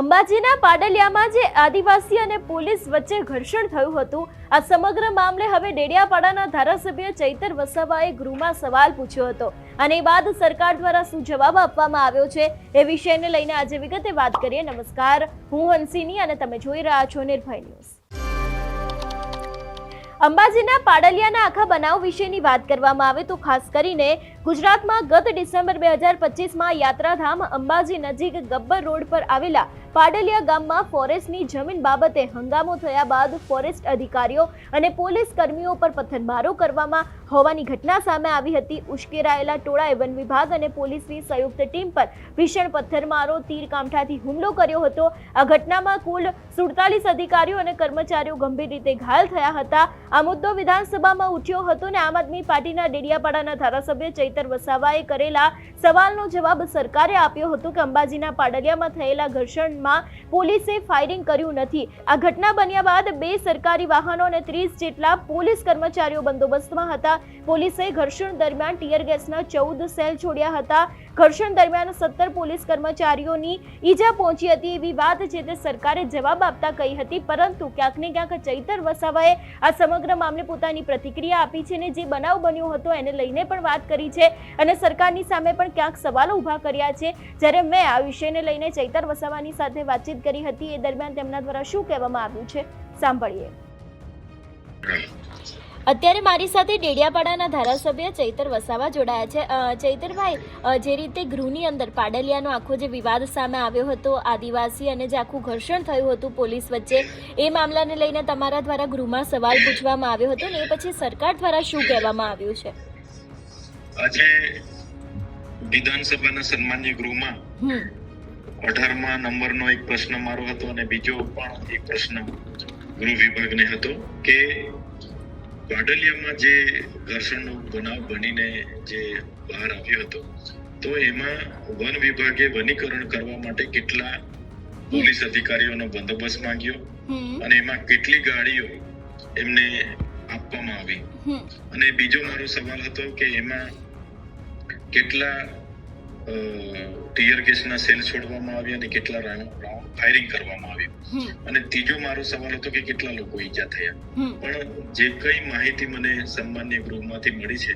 અંબાજીના પાડલિયામાં જે આદિવાસી અને પોલીસ વચ્ચે ઘર્ષણ થયું હતું, આ સમગ્ર મામલે હવે ડેડિયાપાડાના ધારાસભ્ય ચૈતર વસાવાએ ગૃહમાં સવાલ પૂછ્યો હતો અને બાદ સરકાર દ્વારા શું જવાબ આપવામાં આવ્યો છે એ વિષયને લઈને આજે વિગતે વાત કરીએ. નમસ્કાર, હું હંસિની અને તમે જોઈ રહ્યા છો નિર્ભય ન્યૂઝ. અંબાજીના પાડલિયાના આખા બનાવ વિશેની વાત કરવામાં આવે તો ખાસ કરીને ગુજરાતમાં ગત ડિસેમ્બર 2025માં યાત્રાધામ અંબાજી નજીક ગબ્બર રોડ પર આવેલા પાડલિયા ગામમાં ફોરેસ્ટની જમીન બાબતે હંગામો થયા બાદ ફોરેસ્ટ અધિકારીઓ અને પોલીસ કર્મીઓ પર પથ્થરમારો કરવામાં હોવાની ઘટના સામે આવી હતી. ઉશ્કેરાયેલા ટોળાએ વન વિભાગ અને પોલીસની સંયુક્ત ટીમ પર ભીષણ પથ્થરમારો, તીર કામઠાથી હુમલો કર્યો હતો. આ ઘટનામાં કુલ 47 અધિકારીઓ અને કર્મચારીઓ ગંભીર રીતે ઘાયલ થયા હતા. આ મુદ્દો વિધાનસભામાં ઉઠ્યો હતો અને આમ આદમી પાર્ટીના ડેડિયાપાડાના ધારાસભ્ય ચૈતર વસાવાએ કરેલા સવાલનો જવાબ સરકારે આપ્યો હતો કે અંબાજીના પાડલિયામાં થયેલા ઘર્ષણમાં પોલીસે ફાયરિંગ કર્યું નથી. આ ઘટના બન્યા બાદ 2 સરકારી વાહનો અને 30 જેટલા પોલીસ કર્મચારીઓ બંદોબસ્તમાં હતા. પોલીસે ઘર્ષણ દરમિયાન ટીયર ગેસના 14 સેલ છોડ્યા હતા. ઘર્ષણ દરમિયાન 17 પોલીસ કર્મચારીઓની ઈજા પહોંચી હતી એવી વાત છે તે સરકારે જવાબ આપતા કહી હતી. પરંતુ ક્યાંક ને ક્યાંક ચૈતર વસાવાએ આ સમગ્ર મામલે પોતાની પ્રતિક્રિયા આપી છે ને જે બનાવ બન્યો હતો એને લઈને પણ વાત કરી છે અને સરકારની સામે પણ ક્યાંક સવાલો ઊભા કર્યા છે. જ્યારે મેં આ વિષયને લઈને ચૈતર વસાવાની સાથે વાતચીત કરી હતી એ દરમિયાન તેમના દ્વારા શું કહેવામાં આવ્યું છે સાંભળીએ. અત્યારે મારી સાથે ડેડિયાપાડાના ધારાસભ્ય ચૈતર વસાવા જોડાયા છે. ચૈતરભાઈ, જે રીતે ગૃહની અંદર પાડલિયાનો આખો જે વિવાદ સામે આવ્યો હતો, આદિવાસી અને જે આખું ઘર્ષણ થયું હતું પોલીસ વચ્ચે, એ મામલાને લઈને તમારા દ્વારા ગૃહમાં સવાલ પૂછવામાં આવ્યો હતો ને એ પછી સરકાર દ્વારા શું કહેવામાં આવ્યું છે? આજે વિધાનસભાના સન્માન્ય ગૃહમાં 18મા નંબરનો એક પ્રશ્ન મારો હતો અને બીજો પણ એક પ્રશ્ન ગૃહ વિભાગને હતો કે પાડલિયામાં જે ઘર્ષણનો બનાવ બનીને જે બહાર આવ્યો હતો તો એમાં વન વિભાગે વનીકરણ કરવા માટે કેટલા પોલીસ અધિકારીઓનો બંદોબસ્ત માંગ્યો અને એમાં કેટલી ગાડીઓ એમને આપવામાં આવી. અને બીજો મારો સવાલ હતો કે એમાં કેટલા ટીયર ગેસના સેલ છોડવામાં આવ્યા અને કેટલા રાઉન્ડ ફાયરિંગ કરવામાં આવ્યું. અને ત્રીજો મારો સવાલ હતો કે કેટલા લોકો ઈજા થયા. પણ જે કઈ માહિતી મને સન્માન્ય ગૃહમાંથી મળી છે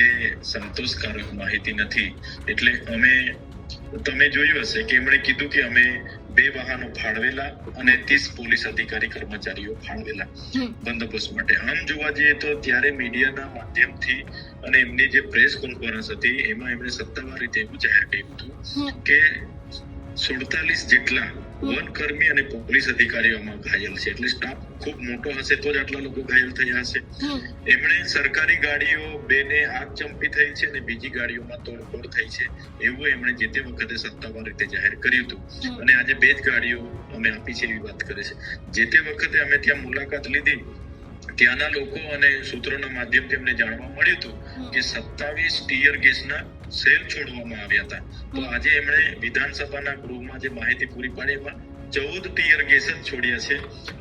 એ સંતોષકારક માહિતી નથી. એટલે તમે જોયું હશે કે એમણે કીધું કે અમે 2 વાહનો ફાળવેલા અને 30 પોલીસ અધિકારી કર્મચારીઓ ફાળવેલા બંદોબસ્ત માટે. આમ જોવા જઈએ તો ત્યારે મીડિયાના માધ્યમથી અને એમની જે પ્રેસ કોન્ફરન્સ હતી એમાં એમણે સત્તાવાર રીતે એવું જાહેર કર્યું હતું કે 47 જેટલા વનકર્મી અને પોલીસ અધિકારીઓમાં ઘાયલ છે. એટલે સ્ટાફ ખૂબ મોટો હશે તો જ આટલા લોકો ઘાયલ થયા હશે. એમણે સરકારી ગાડીઓ 2ને આગચંપી થઈ છે અને બીજી ગાડીઓમાં તોડફોડ થઈ છે એવું એમણે જે તે વખતે સત્તાવાર રીતે જાહેર કર્યું હતું. અને આજે 2 જ ગાડીઓ અમે આપી છે એવી વાત કરે છે. જે તે વખતે અમે ત્યાં મુલાકાત લીધી, ત્યાંના લોકો અને સૂત્રોના માધ્યમથી અમને જાણવા મળ્યું હતું કે 27 ટીયર ગેસના સેલ છોડવામાં આવ્યા હતા. તો આજે એમણે વિધાનસભાના ગૃહમાં જે માહિતી પૂરી પાડી એમાં 14 ટીયર ગેસ જ છોડ્યા છે,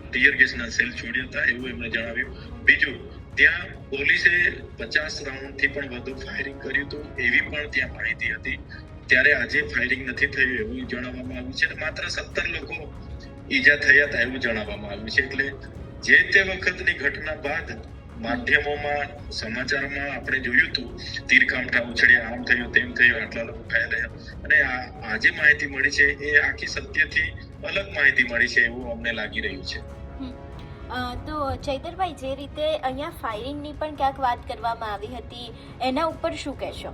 ટીયર ગેસના સેલ છોડ્યા હતા એવું એમણે જણાવ્યું. બીજું, ત્યાં પોલીસે 50 રાઉન્ડથી પણ વધુ ફાયરિંગ કર્યું હતું એવી પણ ત્યાં માહિતી હતી. ત્યારે આજે ફાયરિંગ નથી થયું એવું જણાવવામાં આવ્યું છે અને માત્ર 17 લોકો ઈજા થયા હતા એવું જણાવવામાં આવ્યું છે. એટલે જે તે વખતની ઘટના બાદ માધ્યમોમાં, સમાચારમાં આપણે જોયું હતું તીર કામઠા ઉછળ્યા, આમ થયું તેમ થયું, આટલા લોકો ઘાયલ થયા. અને આજે માહિતી મળી છે એ આખી સત્યથી અલગ માહિતી મળી છે એવું અમને લાગી રહ્યું છે. તો ચૈતરભાઈ, જે રીતે અહીંયા ફાયરિંગની પણ ક્યાંક વાત કરવામાં આવી હતી એના ઉપર શું કહેશો?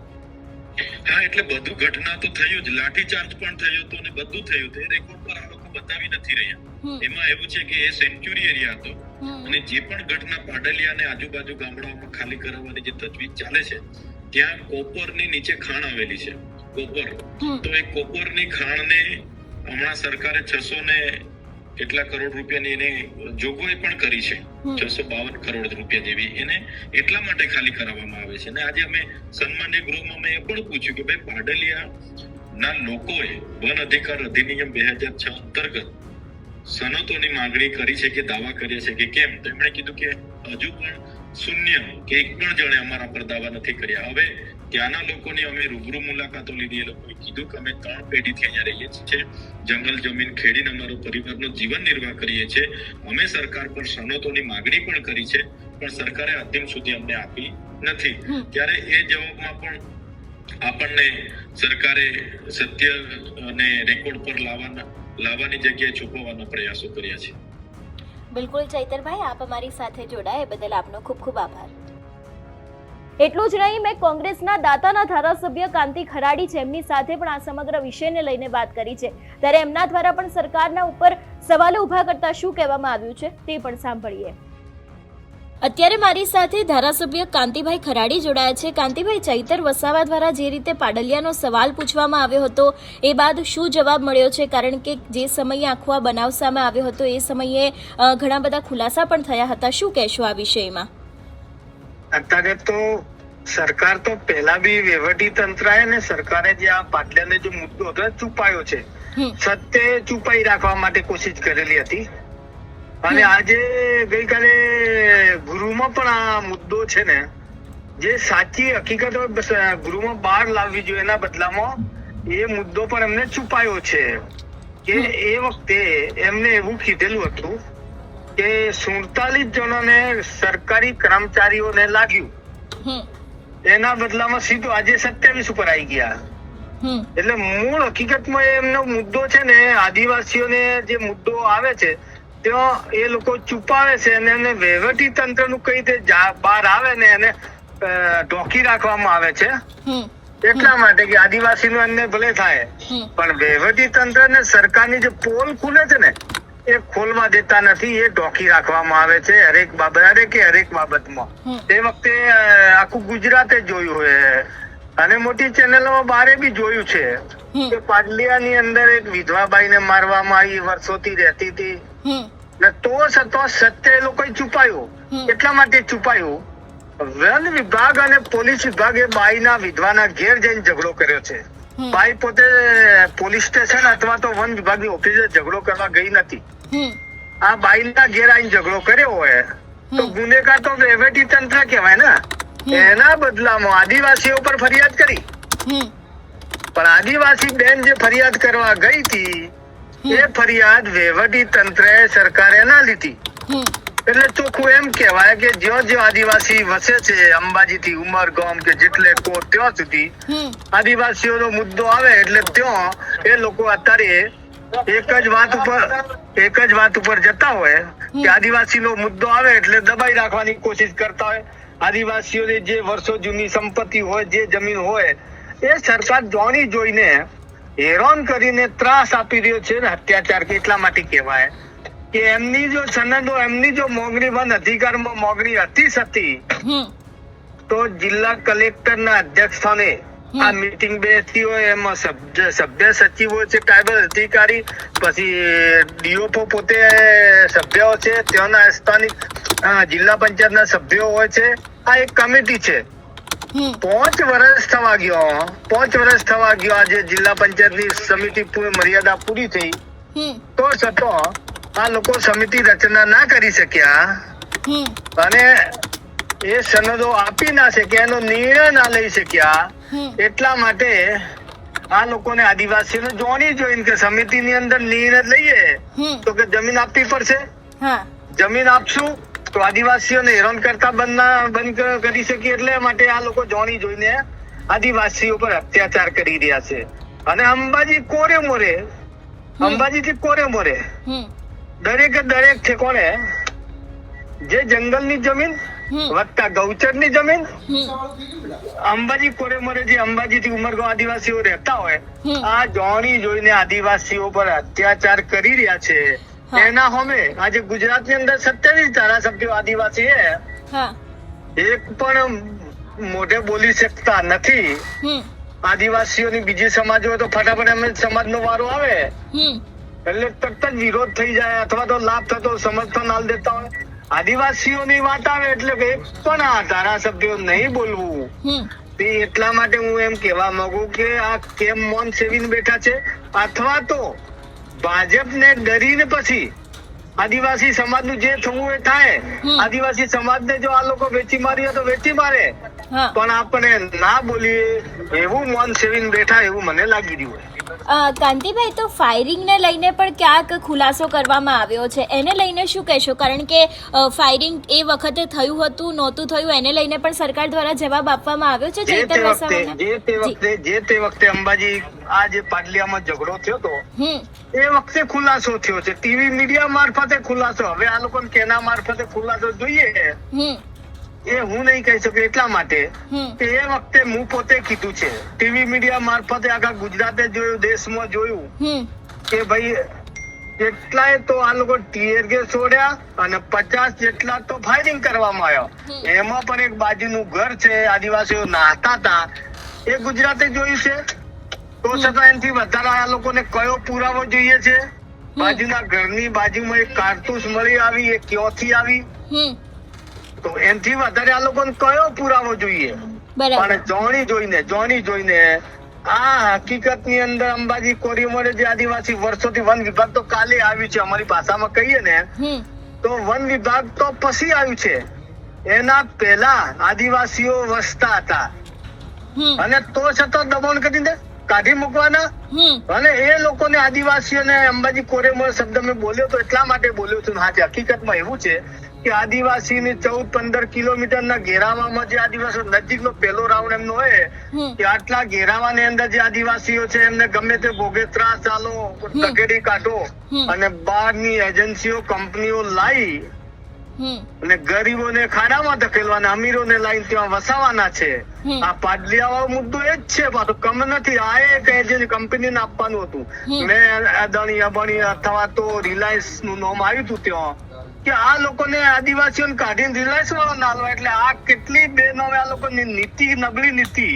હા, એટલે બધું ઘટના તો થયું જ, લાઠીચાર્જ પણ થયો હતો અને બધું થયું હતું. એ રેકોર્ડ પર આ લોકો બતાવી નથી રહ્યા. એમાં એવું છે કે એ સેન્ચ્યુરી એરિયા હતો અને જે પણ ઘટના પાડલિયા અને આજુબાજુ ગામડાઓમાં ખાલી કરાવવાની જે તજવીજ ચાલે છે ત્યાં કોપરની નીચે ખાણ આવેલી છે, કોપર. તો એ કોપરની ખાણને હમણાં સરકારે 600 ને કેટલા કરોડ રૂપિયાની એને જોગવાઈ પણ કરી છે, 652 કરોડ રૂપિયા જેવી. એને એટલા માટે ખાલી કરાવવામાં આવે છે. અને આજે અમે સન્માન્ય ગૃહમાં મેં એ પણ પૂછ્યું કે ભાઈ પાડલિયા ના લોકોએ વન અધિકાર અધિનિયમ 2006 અંતર્ગત સનતોની માંગણી કરી છે કે દાવા કર્યા છે કે કેમ? તો એમણે કીધું કે હજુ પણ શૂન્ય કે એક પણ જણે અમારા પર દાવા નથી કર્યા. હવે ત્યાંના લોકોની અમે રૂબરૂ મુલાકાતો લીધી. એ લોકોએ કીધું કે અમે 3 પેઢીથી અહીંયા રહીએ છીએ, જંગલ જમીન ખેડીને અમારો પરિવારનો જીવન નિર્વાહ કરીએ છીએ. અમે સરકાર પર સનદોની માગણી પણ કરી છે, પણ સરકારે અત્યાર સુધી અમને આપી નથી. ત્યારે એ જવાબમાં પણ આપણને સરકારે સત્ય અને રેકોર્ડ પર લાવવાની જગ્યાએ છુપાવવાના પ્રયાસો કર્યા છે. બિલકુલ ચૈતરભાઈ, આપ અમારી સાથે જોડાયા એ બદલ આપનો ખૂબ ખૂબ આભાર. એટલું જ નહીં, મેં કોંગ્રેસના દાતાના ધારાસભ્ય કાંતિ ખરાડી છે, એમની સાથે પણ આ સમગ્ર વિષયને લઈને વાત કરી છે. ત્યારે એમના દ્વારા પણ સરકારના ઉપર સવાલો ઉભા કરતા શું કહેવામાં આવ્યું છે તે પણ સાંભળીએ. અત્યારે મારી સાથે ધારાસભ્ય કાંતિભાઈ ખરાડી જોડાયા છે. કાંતિભાઈ, ચૈતર વસાવા દ્વારા જે રીતે પાડલિયાનો સવાલ પૂછવામાં આવ્યો હતો એ બાદ શું જવાબ મળ્યો છે? કારણ કે જે સમયે આખો આ બનાવ સામે આવ્યો હતો એ સમયે ઘણા બધા ખુલાસા પણ થયા હતા. શું કહેશો આ વિષયમાં? અત્યારે તો સરકાર તો પહેલા બી વહીવટી તંત્ર ને સરકારે જે આ પાટલિયાનો જે મુદ્દો હતો છુપાયો છે, સત્ય છુપાઈ રાખવા માટે કોશિશ કરેલી હતી. અને આજે ગઈકાલે ગૃહમાં પણ આ મુદ્દો છે ને, જે સાચી હકીકત ગૃહમાં બહાર લાવવી જોઈએ, એના બદલામાં એ મુદ્દો પણ એમને છુપાયો છે. કે એ વખતે એમને એવું કીધેલું હતું કે 47 જણોને સરકારી કર્મચારીઓને લાગ્યું, એના બદલામાં સીધું આજે 27 ઉપર આવી ગયા. એટલે મૂળ હકીકતમાં એમનો મુદ્દો છે ને, આદિવાસીઓને જે મુદ્દો આવે છે ત્યાં એ લોકો છુપાવે છે અને એને વહીવટી તંત્રનું કઈ રીતે બહાર આવે ને એને ઢોકી રાખવામાં આવે છે. એટલા માટે કે આદિવાસીનું એમને ભલે થાય, પણ વહીવટી તંત્ર ને સરકારની જે પોલ ખુલે છે ને એ ખોલવા દેતા નથી, એ ઢોકી રાખવામાં આવે છે હરેક બાબતમાં. તે વખતે આખું ગુજરાતે જોયું હોય અને મોટી ચેનલોમાં બારે બી જોયું છે કે પાડલિયાની અંદર એક વિધવાબાઈને મારવામાં આવી, વર્ષોથી રહેતી હતી, ને તો છતાં સત્ય એ લોકોએ છુપાયું. એટલા માટે છુપાયું, વન વિભાગ અને પોલીસ વિભાગે બાઈના વિધવાના ઘેર જઈને ઝઘડો કર્યો છે. બાઈ પોતે પોલીસ સ્ટેશન અથવા તો વન વિભાગની ઓફિસે ઝઘડો કરવા ગઈ નથી. આ બાઈના ઘેર આવીને ઝઘડો કર્યો હોય તો ગુનેગાર તો વહીવટી તંત્ર કહેવાય ને. એના બદલામાં આદિવાસીઓ પર ફરિયાદ કરી, પણ આદિવાસી બેન જે ફરિયાદ કરવા ગઈ હતી એ ફરિયાદ વહીવટી તંત્રએ સરકારે ના લીધી. એટલે ચોખ્ખું એમ કહેવાય કે જ્યાં આદિવાસી વસે છે, અંબાજી થી ઉમરગામ કે જેટલે કો ત્યાં સુધી આદિવાસીઓનો મુદ્દો આવે એટલે ત્યાં એ લોકો અત્યારે એક જ વાત ઉપર જતા હોય કે આદિવાસીનો મુદ્દો આવે એટલે દબાઈ રાખવાની કોશિશ કરતા હોય. આદિવાસીઓની જે વર્ષો જૂની સંપત્તિ હોય, જે જમીન હોય, એ સરકાર જાણી જોઈને હેરાન કરીને ત્રાસ આપી રહ્યો છે ને અત્યાચાર. કેટલા માટે કહેવાય કે એમની જો સનદો, એમની જો મોગણી વન અધિકારમાં મોગણી હતી તો જિલ્લા કલેક્ટરના અધ્યક્ષ સ્થાને આ મીટિંગ બેસતી હોય, એમાં સભ્ય સચિવ હોય છે, ટ્રાઇબલ અધિકારી, પછી ડીઓપો પોતે સભ્ય હોય છે, ત્યાંના સ્થાનિક જિલ્લા પંચાયતના સભ્યો હોય છે. આ એક કમિટી છે. 5 વર્ષ થવા ગયો આજે જિલ્લા પંચાયતની સમિતિ મર્યાદા પૂરી થઈ, તો છતાં આ લોકો સમિતિ રચના ના કરી શક્યા અને એ સનદો આપી ના શક્યા, એનો નિર્ણય ના લઈ શક્યા. એટલા માટે આ લોકોને આદિવાસીઓને જાણી જોઈને કે સમિતિની અંદર નિર્ણય લઈએ તો કે જમીન આપવી પડશે, જમીન આપશું તો આદિવાસીઓને હેરાન કરતા બંધ કરી શકીએ. એટલે માટે આ લોકો જાણી જોઈને આદિવાસીઓ પર અત્યાચાર કરી રહ્યા છે. અને અંબાજી થી કોરે મોરે દરેક ઠેકોણે જે જંગલની જમીન વત્તા ગૌચરની જમીન, અંબાજી કોરે મોરે જે અંબાજી થી ઉમરગામ આદિવાસીઓ રહેતા હોય, આ જાણી જોઈને આદિવાસીઓ પર અત્યાચાર કરી રહ્યા છે. એના સામે આજે ગુજરાતની અંદર 27 ધારાસભ્યો આદિવાસી એક પણ મોઢે બોલી શકતા નથી. આદિવાસીઓની બીજી સમાજ હોય તો ફટાફટ એમ સમાજનો વારો આવે એટલે તરત જ વિરોધ થઈ જાય અથવા તો લાભ થતો સમર્થન આલ દેતા હોય. આદિવાસીઓની વાત આવે એટલે એક પણ આ ધારાસભ્યો નહીં બોલવું. એટલા માટે હું એમ કહેવા માંગુ કે આ કેમ મૌન સેવીને બેઠા છે, અથવા તો ભાજપને ડરીને પછી આદિવાસી સમાજનું જે થવું એ થાય. આદિવાસી સમાજને જો આ લોકો વેચી મારીએ તો વેચી મારે, હા પણ આપણે ના બોલીએ એવું મૌન સેવીને બેઠા એવું મને લાગી રહ્યું. કાંતિભાઈ, તો ફાયરિંગને લઈને પણ ક્યાંક ખુલાસો કરવામાં આવ્યો છે, એને લઈને શું કહેશો? કારણ કે ફાયરિંગ એ વખતે થયું હતું નહોતું થયું એને લઈને પણ સરકાર દ્વારા જવાબ આપવામાં આવ્યો છે ચૈતર વસાવાને. જે તે વખતે અંબાજી આ જે પાટલિયામાં ઝઘડો થયો હતો એ વખતે ખુલાસો થયો છે, ટીવી મીડિયા મારફતે ખુલાસો. હવે આ લોકોને કેના મારફતે ખુલાસો જોઈએ એ હું નહીં કહી શકું, એટલા માટે કે એ વખતે હું પોતે કીધું છે, ટીવી મીડિયા મારફતે આખા ગુજરાતે જોયું, દેશમાં જોયું કે ભાઈ કેટલાય તો આ લોકો ટીયર ગેસ છોડ્યા અને 50 જેટલા તો ફાયરિંગ કરવામાં આવ્યા. એમાં પણ એક બાજુનું ઘર છે, આદિવાસીઓ નાહતા હતા, એ ગુજરાતે જોયું છે. તો છતાં એનાથી વધારે આ લોકોને કયો પુરાવો જોઈએ છે? બાજુના ઘરની બાજુમાં એક કારતૂસ મળી આવી, એ ક્યાંથી આવી? તો એનાથી વધારે આ લોકોને કયો પુરાવો જોઈએ? પણ જોણી જોઈને આ હકીકત ની અંદર અંબાજી કોરીમોરે જે આદિવાસી વર્ષોથી વન વિભાગ તો કાલે આવ્યું છે, અમારી ભાષામાં કહીએ ને તો વન વિભાગ તો પછી આવ્યું છે. એના પહેલા આદિવાસીઓ વસતા હતા અને તો છતાં દબાણ કરીને કાઢી મૂકવાના. અને એ લોકોને આદિવાસીઓને અંબાજી કોરેમોર શબ્દ મેં બોલ્યો તો એટલા માટે બોલ્યો છું. હા, હકીકતમાં એવું છે કે આદિવાસીની 14-15 કિલોમીટરના ઘેરાવામાં જે આદિવાસીઓ નજીકનો પહેલો રાઉન્ડ એમનો હોય કે આટલા ઘેરાવાની અંદર જે આદિવાસીઓ છે એમને ગમે તે ભોગે ત્રાસ ચાલો, તગેડી કાઢો અને બહારની એજન્સીઓ કંપનીઓ લાવી અને ગરીબોને ખાડામાં ધકેલવાના, અમીરોને લાવીને ત્યાં વસાવાના છે. આ પાડલિયાવાળો મુદ્દો એ જ છે, પાછો કમ નથી. આ એક એજન્સી કંપનીને આપવાનું હતું. મેં અદાણી અથવા તો રિલાયન્સ નું નામ આવ્યું હતું ત્યાં કે આ લોકોને આદિવાસીઓને કાઢીને રિલાયન્સ વાળો નાલવા. એટલે આ કેટલી બેનો આ લોકોની નીતિ, નબળી નીતિ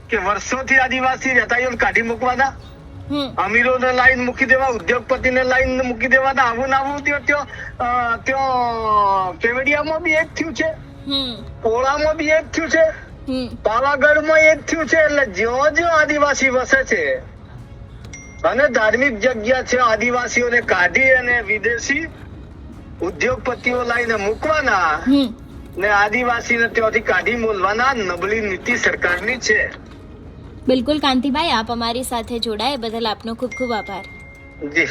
કે વર્ષોથી આદિવાસી રહેતા કાઢી મૂકવાના, અમીરોને લાઈન મૂકી દેવા, ઉદ્યોગપતિને લાઈન મૂકી દેવાના. આવું ત્યાં કેવડિયામાં બી એક થયું છે, પોળામાં બી એક થયું છે, પાવાગઢમાં એક થયું છે. એટલે જ્યાં આદિવાસી વસે છે અને ધાર્મિક જગ્યા છે, આદિવાસીઓને કાઢી અને વિદેશી ઉદ્યોગપતિઓ લાઈને મૂકવાના ને આદિવાસીને ત્યાંથી કાઢી મોલવાના. નબળી નીતિ સરકારની છે. બિલકુલ કાંતિભાઈ, આપ અમારી સાથે જોડાય બદલ આપનો ખૂબ ખૂબ આભાર. જી.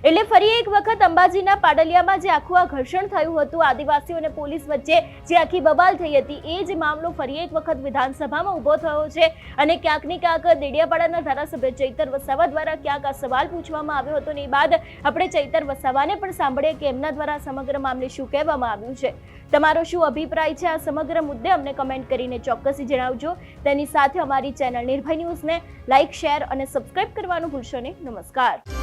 એટલે ફરી એક વખત અંબાજીના પાડલિયામાં જે આખું આ ઘર્ષણ થયું હતું આદિવાસીઓ અને પોલીસ વચ્ચે જે આખી બબાલ થઈ હતી, એ જ મામલો ફરી એક વખત વિધાનસભામાં ઊભો થયો છે. અને ક્યાંક ને ક્યાંક દેડિયાપાડાના ધારાસભ્ય ચૈતર વસાવા દ્વારા ક્યાંક આ સવાલ પૂછવામાં આવ્યો હતો. અને એ બાદ આપણે ચૈતર વસાવાને પણ સાંભળીએ કે એમના દ્વારા સમગ્ર મામલે શું કહેવામાં આવ્યું છે. તમારો શું અભિપ્રાય છે આ સમગ્ર મુદ્દે અમને કમેન્ટ કરીને ચોક્કસથી જણાવજો. તેની સાથે અમારી ચેનલ નિર્ભય ન્યૂઝને લાઇક, શેર અને સબસ્ક્રાઇબ કરવાનું ભૂલશો નહીં. નમસ્કાર.